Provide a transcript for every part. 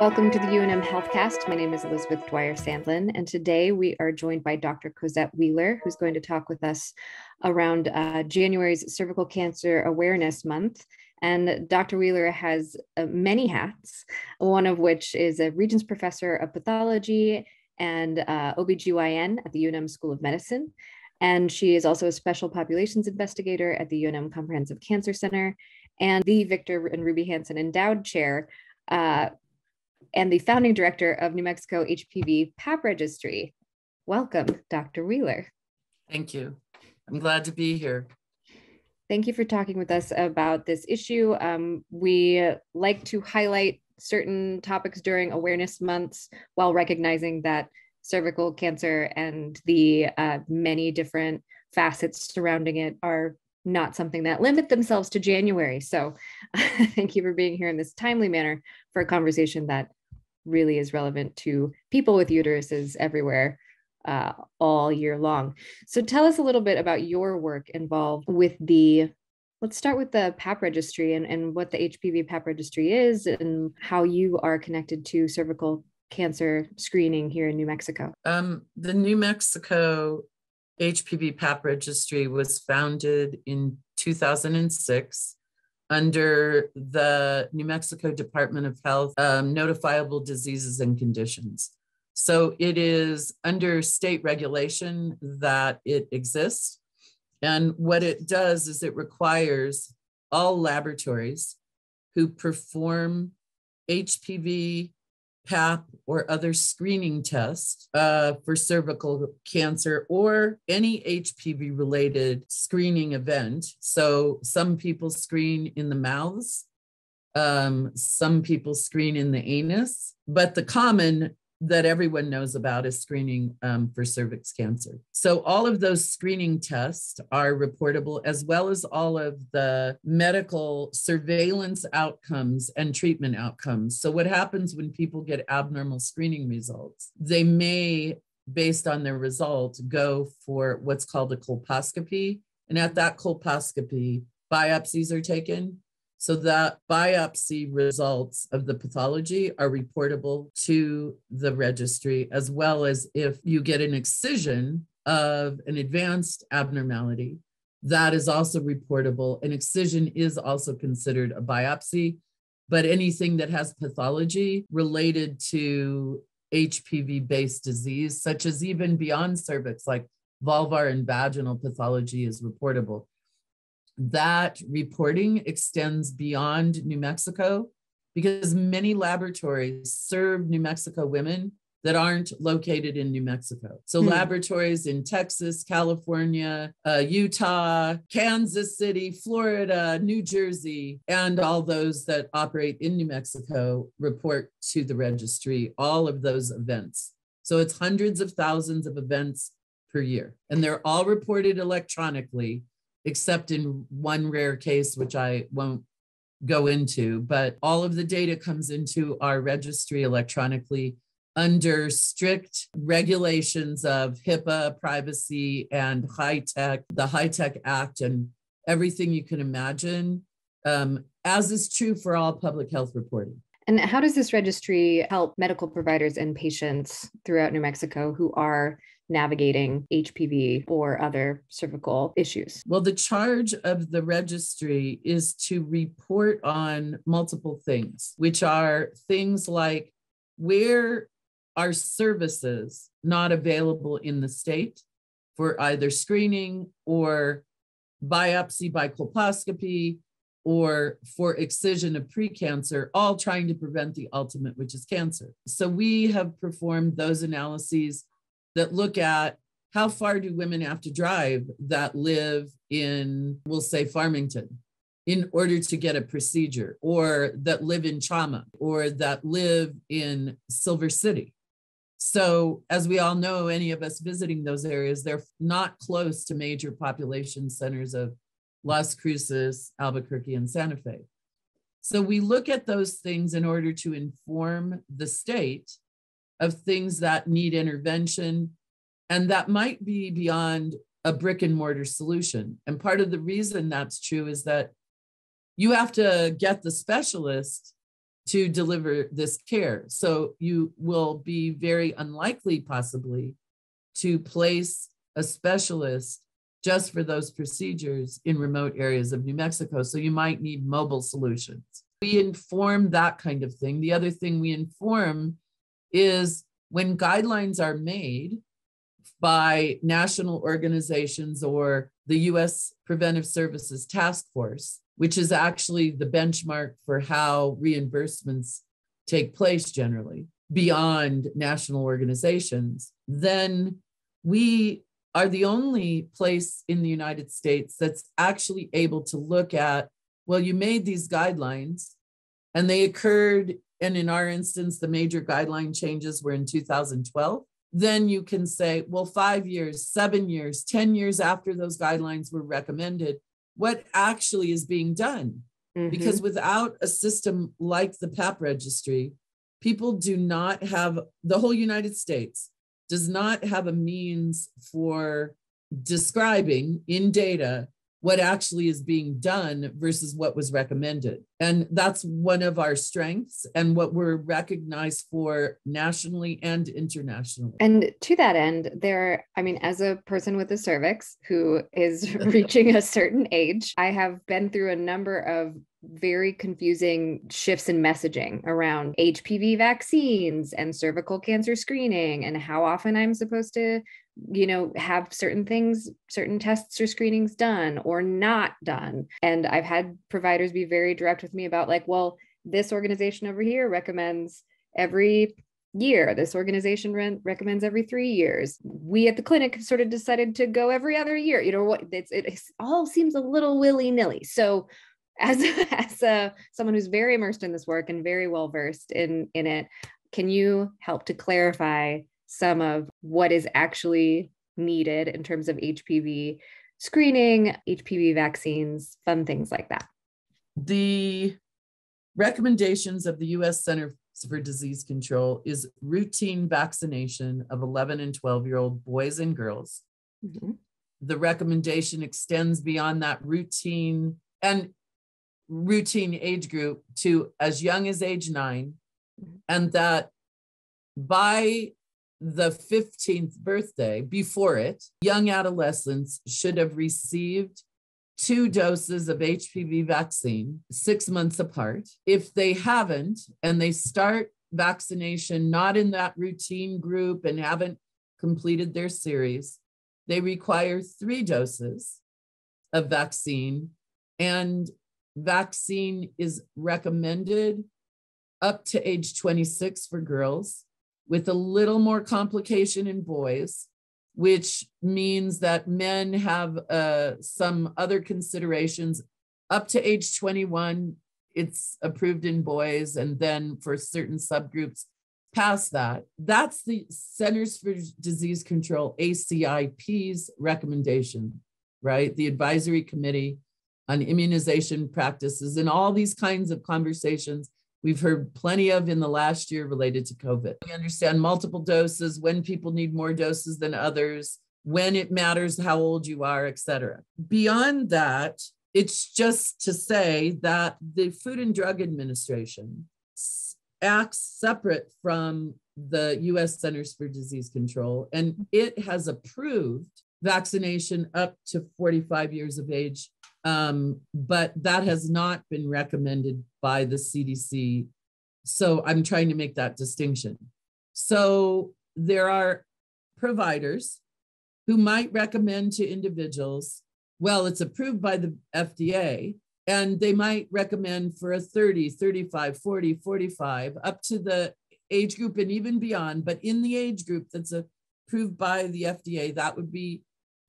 Welcome to the UNM Healthcast. My name is Elizabeth Dwyer-Sandlin, and today we are joined by Dr. Cosette Wheeler, who's going to talk with us around January's Cervical Cancer Awareness Month. And Dr. Wheeler has many hats, one of which is a Regents Professor of Pathology and OBGYN at the UNM School of Medicine. And she is also a Special Populations Investigator at the UNM Comprehensive Cancer Center and the Victor and Ruby Hansen Endowed Chair and the founding director of New Mexico HPV Pap Registry. Welcome, Dr. Wheeler. Thank you. I'm glad to be here. Thank you for talking with us about this issue. We like to highlight certain topics during awareness months while recognizing that cervical cancer and the many different facets surrounding it are not something that limit themselves to January. So thank you for being here in this timely manner for a conversation that really is relevant to people with uteruses everywhere all year long. So tell us a little bit about your work involved with let's start with the Pap Registry and what the HPV Pap Registry is and how you are connected to cervical cancer screening here in New Mexico. The New Mexico HPV Pap Registry was founded in 2006 under the New Mexico Department of Health, Notifiable Diseases and Conditions. So it is under state regulation that it exists. And what it does is it requires all laboratories who perform HPV Pap or other screening tests for cervical cancer or any HPV related screening event. So some people screen in the mouths, some people screen in the anus, but the common that everyone knows about is screening for cervix cancer. So all of those screening tests are reportable, as well as all of the medical surveillance outcomes and treatment outcomes. So what happens when people get abnormal screening results? They may, based on their results, go for what's called a colposcopy. And at that colposcopy, biopsies are taken. So that biopsy results of the pathology are reportable to the registry, as well as if you get an excision of an advanced abnormality, that is also reportable. An excision is also considered a biopsy, but anything that has pathology related to HPV-based disease, such as even beyond cervix, like vulvar and vaginal pathology, is reportable. That reporting extends beyond New Mexico because many laboratories serve New Mexico women that aren't located in New Mexico. So laboratories in Texas, California, Utah, Kansas City, Florida, New Jersey, and all those that operate in New Mexico report to the registry all of those events. So it's hundreds of thousands of events per year, and they're all reported electronically, except in one rare case, which I won't go into, but all of the data comes into our registry electronically under strict regulations of HIPAA, privacy, and the HITECH Act, and everything you can imagine, as is true for all public health reporting. And how does this registry help medical providers and patients throughout New Mexico who are navigating HPV or other cervical issues? Well, the charge of the registry is to report on multiple things, which are things like where are services not available in the state for either screening or biopsy by colposcopy or for excision of precancer, all trying to prevent the ultimate, which is cancer. So we have performed those analyses that look at how far do women have to drive that live in, we'll say, Farmington, in order to get a procedure, or that live in Chama, or that live in Silver City. So as we all know, any of us visiting those areas, they're not close to major population centers of Las Cruces, Albuquerque, and Santa Fe. So we look at those things in order to inform the state of things that need intervention and that might be beyond a brick and mortar solution. And part of the reason that's true is that you have to get the specialist to deliver this care. So you will be very unlikely, possibly, to place a specialist just for those procedures in remote areas of New Mexico. So you might need mobile solutions. We inform that kind of thing. The other thing we inform is when guidelines are made by national organizations or the US Preventive Services Task Force, which is actually the benchmark for how reimbursements take place generally beyond national organizations, then we are the only place in the United States that's actually able to look at, well, you made these guidelines and they occurred, and in our instance, the major guideline changes were in 2012. Then you can say, well, 5 years, 7 years, 10 years after those guidelines were recommended, what actually is being done? Mm-hmm. Because without a system like the Pap Registry, people do not have, the whole United States does not have a means for describing in data what actually is being done versus what was recommended. And that's one of our strengths and what we're recognized for nationally and internationally. And to that end, as a person with a cervix who is reaching a certain age, I have been through a number of very confusing shifts in messaging around HPV vaccines and cervical cancer screening and how often I'm supposed to, have certain things, certain tests or screenings done or not done. And I've had providers be very direct with me about well, this organization over here recommends every year. This organization recommends every 3 years. We at the clinic sort of decided to go every other year. It all seems a little willy-nilly. So as someone who's very immersed in this work and very well versed in it, can you help to clarify some of what is actually needed in terms of HPV screening, HPV vaccines, fun things like that? The recommendations of the U.S. Center for Disease Control is routine vaccination of 11 and 12-year-old boys and girls. Mm-hmm. The recommendation extends beyond that routine age group to as young as age 9, and that by the 15th birthday, before it, young adolescents should have received 2 doses of HPV vaccine 6 months apart. If they haven't, and they start vaccination not in that routine group and haven't completed their series, they require 3 doses of vaccine, and vaccine is recommended up to age 26 for girls, with a little more complication in boys, which means that men have some other considerations. Up to age 21, it's approved in boys, and then for certain subgroups past that. That's the Centers for Disease Control, ACIP's recommendation, right? The Advisory Committee on Immunization Practices, and all these kinds of conversations we've heard plenty of in the last year related to COVID. We understand multiple doses, when people need more doses than others, when it matters how old you are, et cetera. Beyond that, it's just to say that the Food and Drug Administration acts separate from the U.S. Centers for Disease Control, and it has approved vaccination up to 45 years of age. But that has not been recommended by the CDC. So I'm trying to make that distinction. So there are providers who might recommend to individuals, well, it's approved by the FDA, and they might recommend for a 30, 35, 40, 45, up to the age group and even beyond. But in the age group that's approved by the FDA, that would be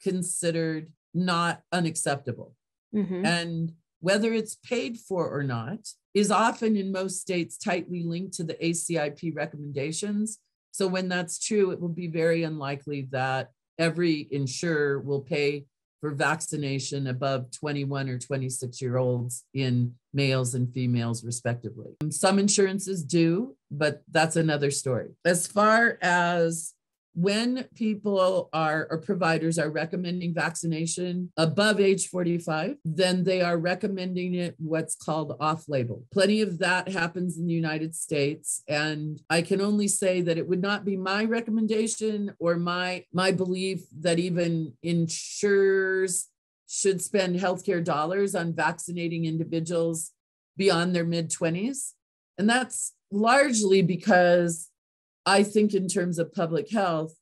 considered not unacceptable. Mm-hmm. And whether it's paid for or not is often in most states tightly linked to the ACIP recommendations. So when that's true, it will be very unlikely that every insurer will pay for vaccination above 21 or 26-year-olds in males and females, respectively. Some insurances do, but that's another story. As far as when people are, or providers are recommending vaccination above age 45, then they are recommending it what's called off-label. Plenty of that happens in the United States. And I can only say that it would not be my recommendation or my belief that even insurers should spend healthcare dollars on vaccinating individuals beyond their mid-20s. And that's largely because I think in terms of public health,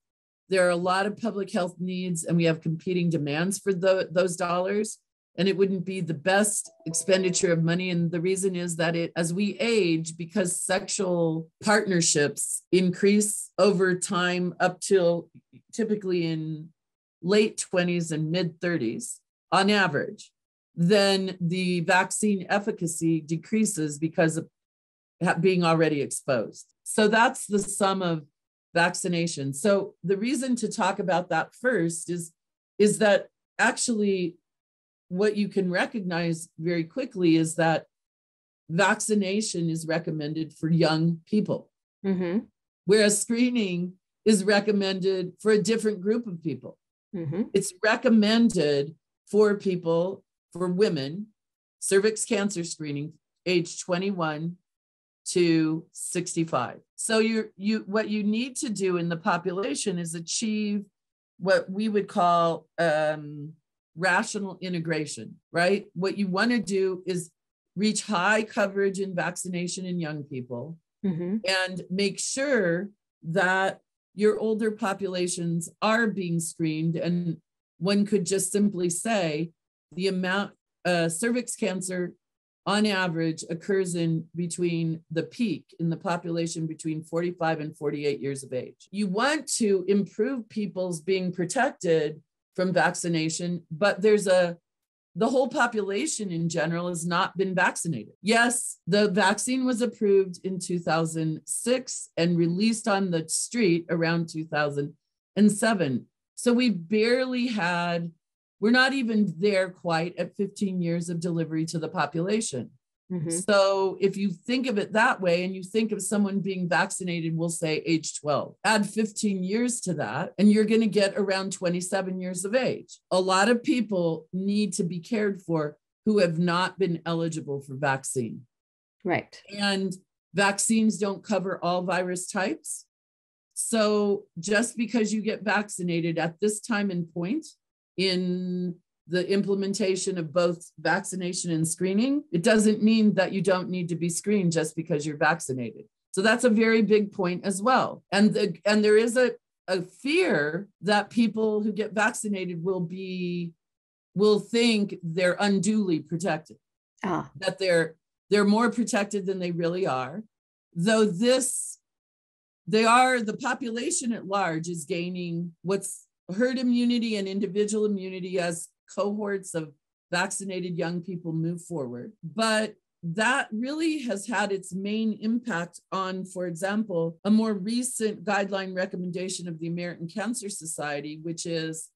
there are a lot of public health needs and we have competing demands for those dollars. And it wouldn't be the best expenditure of money. And the reason is that as we age, because sexual partnerships increase over time up till typically in late 20s and mid 30s on average, then the vaccine efficacy decreases because of being already exposed. So that's the sum of vaccination. So the reason to talk about that first is that actually what you can recognize very quickly is that vaccination is recommended for young people, whereas screening is recommended for a different group of people. It's recommended for people, for women, cervix cancer screening, age 21 to 65. So what you need to do in the population is achieve what we would call rational integration, right? What you want to do is reach high coverage in vaccination in young people and make sure that your older populations are being screened. And one could just simply say the amount cervix cancer on average occurs in between the peak in the population between 45 and 48 years of age. You want to improve people's being protected from vaccination, but the whole population in general has not been vaccinated. Yes, the vaccine was approved in 2006 and released on the street around 2007. So we're not even there quite at 15 years of delivery to the population. So if you think of it that way and you think of someone being vaccinated, we'll say age 12, add 15 years to that, and you're going to get around 27 years of age. A lot of people need to be cared for who have not been eligible for vaccine. Right. And vaccines don't cover all virus types. So just because you get vaccinated at this time and point in the implementation of both vaccination and screening, it doesn't mean that you don't need to be screened just because you're vaccinated. So that's a very big point as well. And there is a fear that people who get vaccinated will think they're unduly protected, that they're more protected than they really are. Though the population at large is gaining what's herd immunity and individual immunity as cohorts of vaccinated young people move forward. But that really has had its main impact on, for example, a more recent guideline recommendation of the American Cancer Society, which is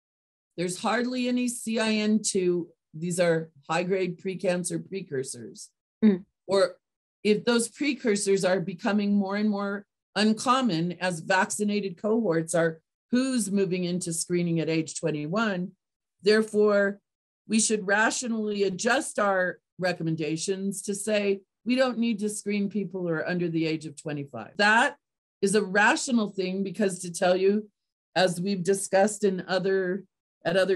there's hardly any CIN2. These are high-grade precancer precursors. Or if those precursors are becoming more and more uncommon as vaccinated cohorts are who's moving into screening at age 21. Therefore, we should rationally adjust our recommendations to say we don't need to screen people who are under the age of 25. That is a rational thing because, to tell you, as we've discussed at other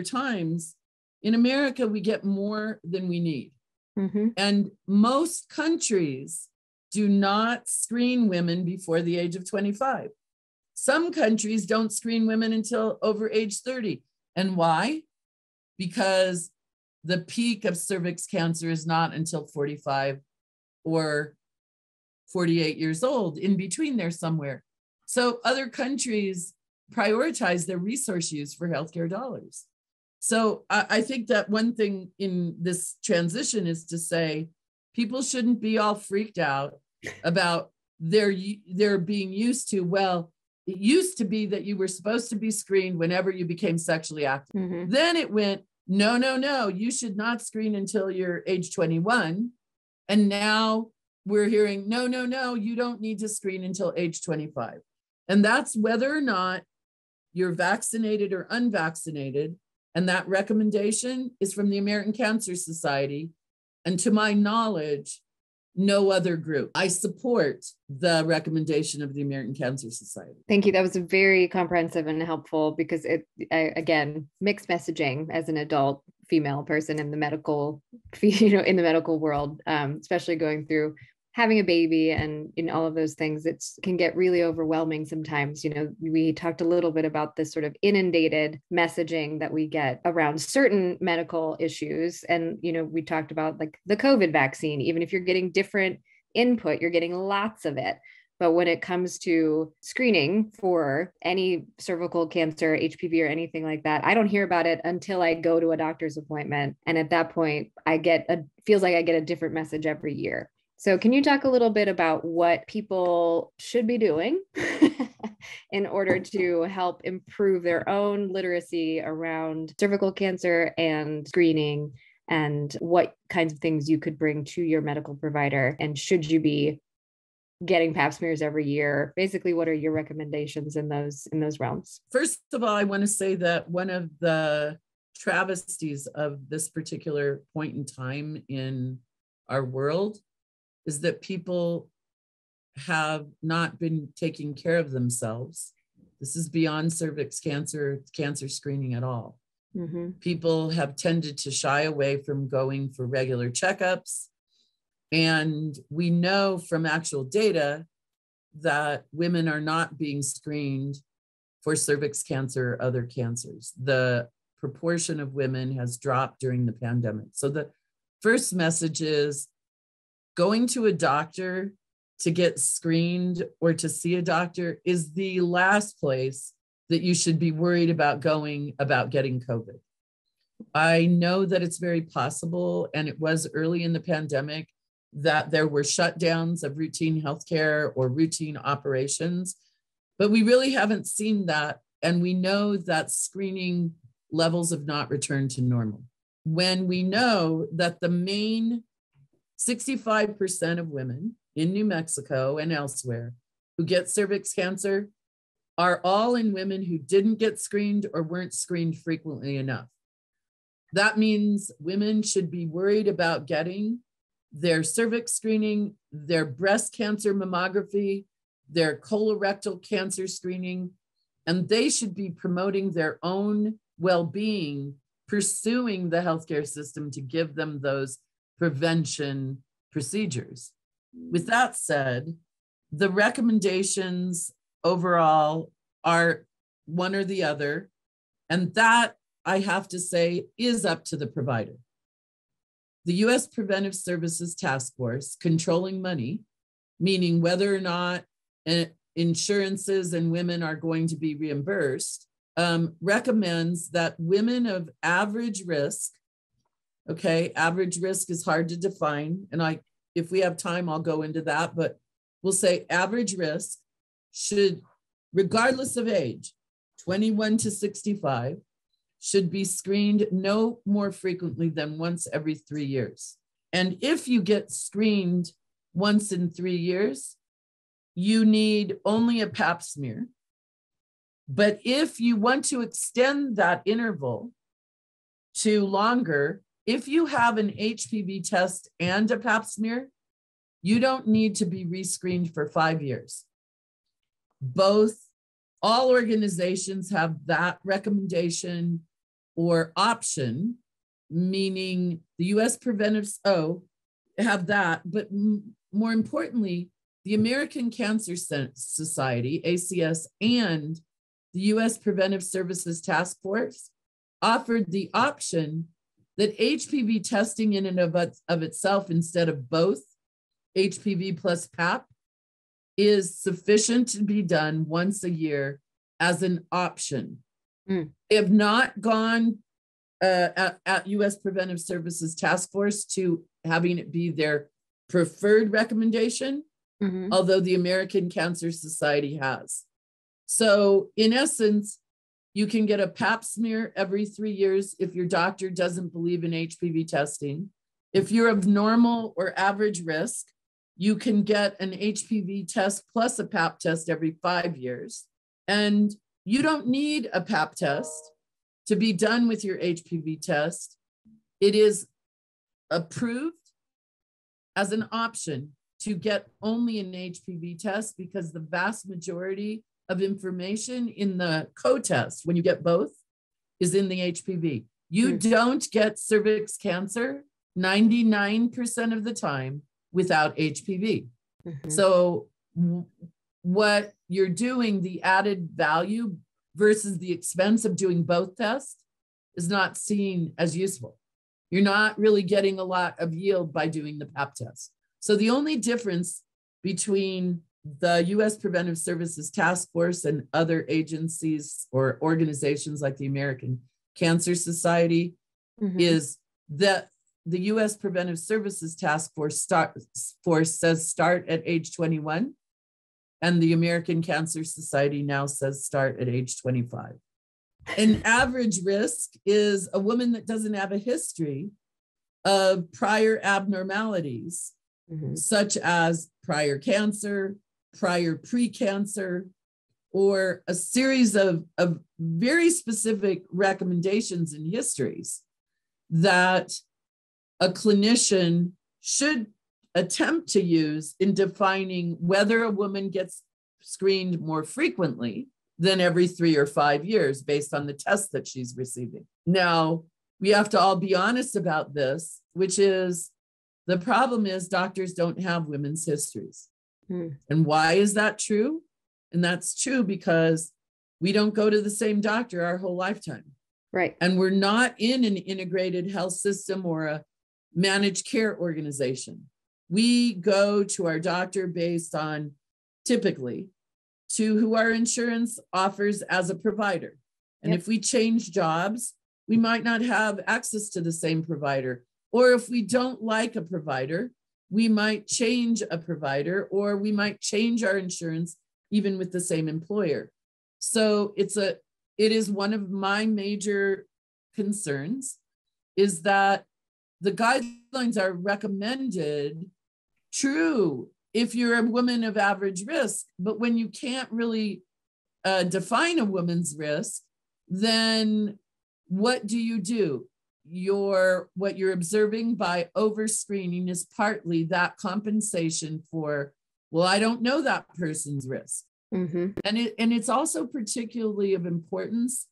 times, in America, we get more than we need. And most countries do not screen women before the age of 25. Some countries don't screen women until over age 30. And why? Because the peak of cervix cancer is not until 45 or 48 years old, in between there somewhere. So other countries prioritize their resource use for healthcare dollars. So I think that one thing in this transition is to say people shouldn't be all freaked out about their being used to, well, it used to be that you were supposed to be screened whenever you became sexually active. Then it went, no, you should not screen until you're age 21. And now we're hearing, no, you don't need to screen until age 25. And that's whether or not you're vaccinated or unvaccinated. And that recommendation is from the American Cancer Society. And to my knowledge, no other group. I support the recommendation of the American Cancer Society. Thank you. That was very comprehensive and helpful because again, mixed messaging as an adult female person in the medical, in the medical world, especially going through having a baby and in all of those things, it can get really overwhelming sometimes. We talked a little bit about this sort of inundated messaging that we get around certain medical issues. And, we talked about like the COVID vaccine, even if you're getting different input, you're getting lots of it. But when it comes to screening for any cervical cancer, HPV, or anything like that, I don't hear about it until I go to a doctor's appointment. And at that point, feels like I get a different message every year. So can you talk a little bit about what people should be doing in order to help improve their own literacy around cervical cancer and screening, and what kinds of things you could bring to your medical provider? And should you be getting pap smears every year? Basically, what are your recommendations in those realms? First of all, I want to say that one of the travesties of this particular point in time in our world is that people have not been taking care of themselves. This is beyond cervix cancer screening at all. Mm-hmm. People have tended to shy away from going for regular checkups. And we know from actual data that women are not being screened for cervix cancer or other cancers. The proportion of women has dropped during the pandemic. So the first message is, going to a doctor to get screened or to see a doctor is the last place that you should be worried about going about getting COVID. I know that it's very possible, and it was early in the pandemic, that there were shutdowns of routine healthcare or routine operations, but we really haven't seen that. And we know that screening levels have not returned to normal. When we know that the main 65% of women in New Mexico and elsewhere who get cervix cancer are all in women who didn't get screened or weren't screened frequently enough. That means women should be worried about getting their cervix screening, their breast cancer mammography, their colorectal cancer screening, and they should be promoting their own well-being, pursuing the healthcare system to give them those prevention procedures. With that said, the recommendations overall are one or the other, and that, I have to say, is up to the provider. The U.S. Preventive Services Task Force, controlling money, meaning whether or not insurances and women are going to be reimbursed, recommends that women of average risk, okay, average risk is hard to define, and if we have time, I'll go into that, but we'll say average risk should, regardless of age, 21 to 65, should be screened no more frequently than once every 3 years. And if you get screened once in 3 years, you need only a pap smear. But if you want to extend that interval to longer, if you have an HPV test and a pap smear, you don't need to be rescreened for 5 years. All organizations have that recommendation or option, meaning the U.S. Preventives have that, but more importantly, the American Cancer Society, ACS, and the U.S. Preventive Services Task Force offered the option that HPV testing in and of itself, instead of both HPV plus PAP, is sufficient to be done once a year as an option. They have not gone at U.S. Preventive Services Task Force to having it be their preferred recommendation, although the American Cancer Society has. So in essence, you can get a pap smear every 3 years if your doctor doesn't believe in HPV testing. If you're of normal or average risk, you can get an HPV test plus a pap test every 5 years. And You don't need a Pap test to be done with your HPV test. It is approved as an option to get only an HPV test because the vast majority of information in the co-test, when you get both, is in the HPV. You don't get cervix cancer 99% of the time without HPV. So what you're doing, the added value versus the expense of doing both tests, is not seen as useful. You're not really getting a lot of yield by doing the Pap test. So the only difference between the U.S. Preventive Services Task Force and other agencies or organizations like the American Cancer Society is that the U.S. Preventive Services Task Force says start at age 21, and the American Cancer Society now says start at age 25. An average risk is a woman that doesn't have a history of prior abnormalities, such as prior cancer, prior pre-cancer, or a series of very specific recommendations and histories that a clinician should attempt to use in defining whether a woman gets screened more frequently than every 3 or 5 years based on the test that she's receiving. Now, we have to all be honest about this, which is the problem is doctors don't have women's histories. And why is that true? And that's true because we don't go to the same doctor our whole lifetime. Right. And we're not in an integrated health system or a managed care organization. We go to our doctor based on typically to who our insurance offers as a provider. And if we change jobs, we might not have access to the same provider. Or if we don't like a provider, we might change a provider, or we might change our insurance even with the same employer. So it is one of my major concerns is that the guidelines are recommended, true, if you're a woman of average risk, but when you can't really define a woman's risk, then what do? What you're observing by overscreening is partly that compensation for, well, I don't know that person's risk. And it's also particularly of importance,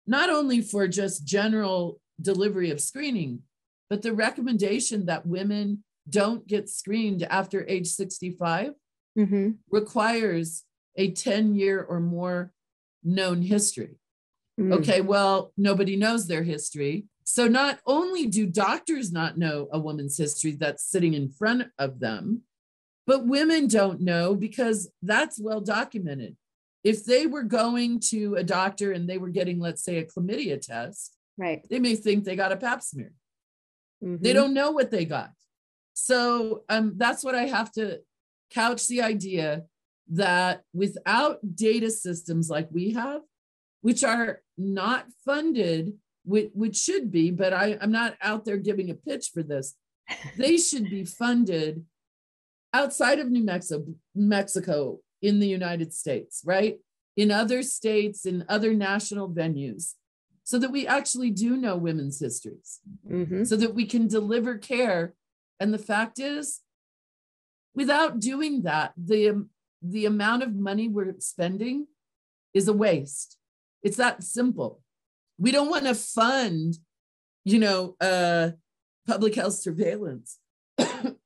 not only for just general delivery of screening, but the recommendation that women don't get screened after age 65 requires a 10-year or more known history. Okay, well, nobody knows their history. So not only do doctors not know a woman's history that's sitting in front of them, but women don't know because that's well documented. If they were going to a doctor and they were getting, let's say, a chlamydia test, right, they may think they got a pap smear. They don't know what they got. So that's what I have to couch the idea that without data systems like we have, which are not funded, which should be, but I'm not out there giving a pitch for this. They should be funded outside of New Mexico in the United States, right? In other states, in other national venues, so that we actually do know women's histories, so that we can deliver care. And the fact is, without doing that, the amount of money we're spending is a waste. It's that simple. We don't want to fund, public health surveillance,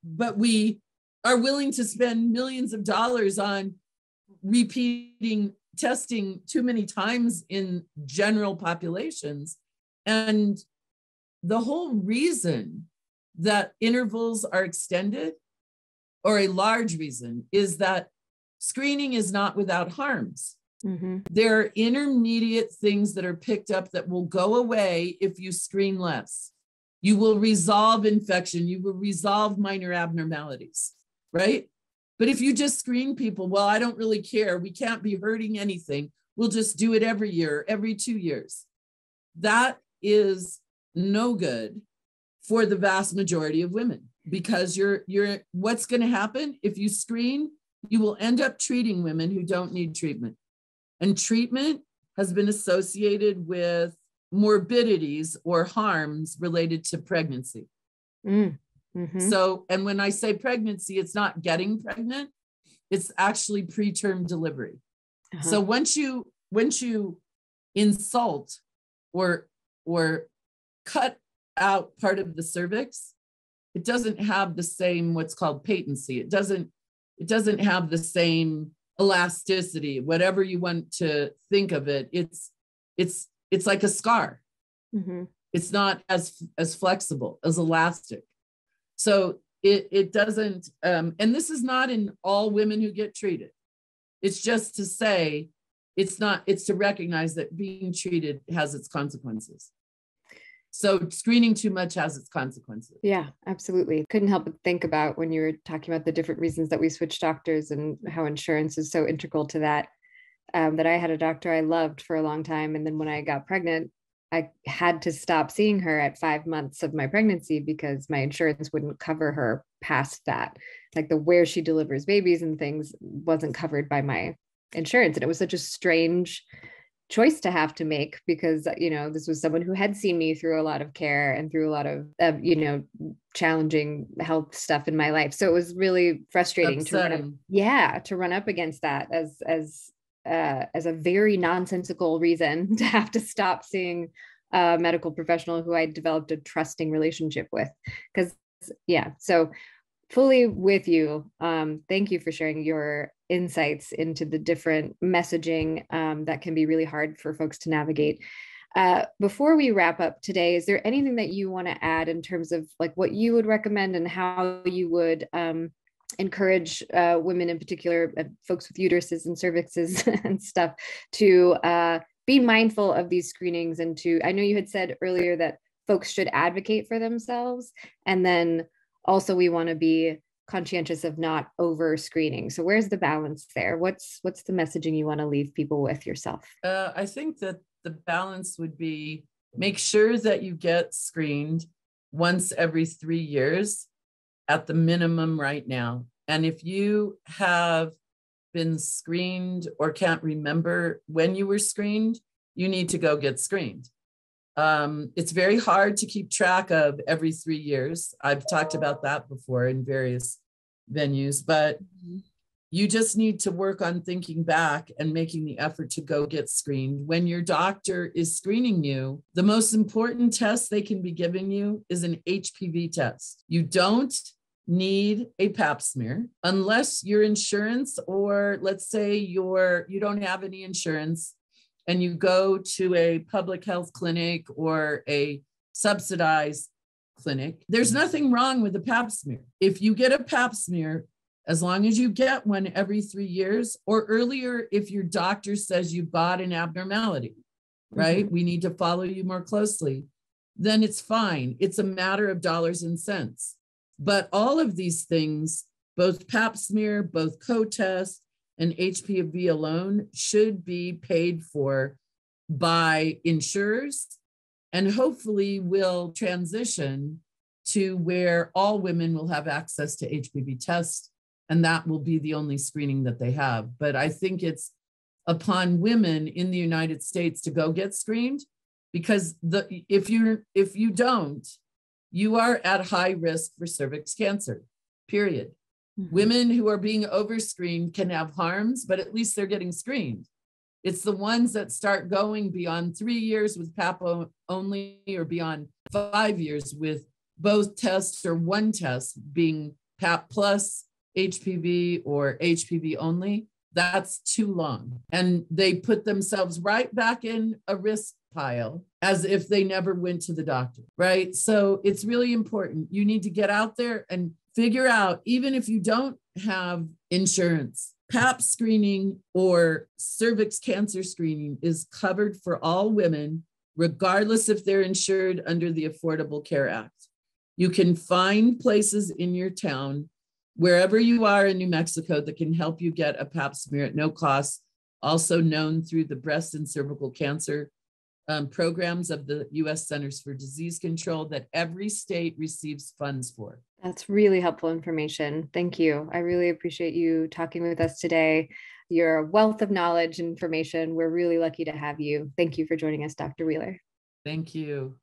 but we are willing to spend millions of dollars on repeating testing too many times in general populations. And the whole reason that intervals are extended, or a large reason, is that screening is not without harms. There are intermediate things that are picked up that will go away if you screen less. You will resolve infection. You will resolve minor abnormalities, right? But if you just screen people, well, I don't really care. We can't be hurting anything. We'll just do it every year, every 2 years. That is no good for the vast majority of women, because what's going to happen if you screen, you will end up treating women who don't need treatment. And treatment has been associated with morbidities or harms related to pregnancy. So, and when I say pregnancy, it's not getting pregnant, it's actually preterm delivery. So once you insult or cut out part of the cervix, it doesn't have the same what's called patency. It doesn't have the same elasticity, whatever you want to think of it. It's like a scar. It's not as flexible, as elastic. So it doesn't, and this is not in all women who get treated. It's just to say, it's to recognize that being treated has its consequences. So screening too much has its consequences. Yeah, absolutely. Couldn't help but think about when you were talking about the different reasons that we switch doctors and how insurance is so integral to that, that I had a doctor I loved for a long time. And then when I got pregnant, I had to stop seeing her at 5 months of my pregnancy because my insurance wouldn't cover her past that. Like where she delivers babies and things wasn't covered by my insurance. And it was such a strange choice to have to make because, this was someone who had seen me through a lot of care and through a lot of, challenging health stuff in my life. So it was really frustrating to run up against that as a very nonsensical reason to have to stop seeing a medical professional who I developed a trusting relationship with. So fully with you. Thank you for sharing your insights into the different messaging that can be really hard for folks to navigate. Before we wrap up today, is there anything that you want to add in terms of what you would recommend and how you would encourage women in particular, folks with uteruses and cervixes and stuff, to be mindful of these screenings? And I know you had said earlier that folks should advocate for themselves, and then also we want to be conscientious of not over screening. So where's the balance there? What's the messaging you want to leave people with yourself? I think that the balance would be, make sure that you get screened once every 3 years at the minimum right now. And if you have been screened or can't remember when you were screened, you need to go get screened. It's very hard to keep track of every 3 years. I've talked about that before in various venues, but you just need to work on thinking back and making the effort to go get screened. When your doctor is screening you, the most important test they can be giving you is an HPV test. You don't need a pap smear unless your insurance, or let's say you don't have any insurance and you go to a public health clinic or a subsidized clinic. There's nothing wrong with a pap smear. If you get a pap smear, as long as you get one every 3 years or earlier, if your doctor says you've got an abnormality, right? We need to follow you more closely, then it's fine. It's a matter of dollars and cents. But all of these things, both pap smear, both co-test, and HPV alone, should be paid for by insurers, and hopefully will transition to where all women will have access to HPV tests, and that will be the only screening that they have. But I think it's upon women in the United States to go get screened, because if you don't, you are at high risk for cervix cancer, period. Women who are being overscreened can have harms, but at least they're getting screened. It's the ones that start going beyond 3 years with PAP only, or beyond 5 years with both tests or one test being PAP plus HPV or HPV only. That's too long. And they put themselves right back in a risk pile as if they never went to the doctor, right? So it's really important. You need to get out there and figure out, even if you don't have insurance, PAP screening or cervix cancer screening is covered for all women, regardless if they're insured under the Affordable Care Act. You can find places in your town, wherever you are in New Mexico, that can help you get a PAP smear at no cost, also known through the breast and cervical cancer programs of the U.S. Centers for Disease Control that every state receives funds for. That's really helpful information. Thank you. I really appreciate you talking with us today. your wealth of knowledge and information. We're really lucky to have you. Thank you for joining us, Dr. Wheeler. Thank you.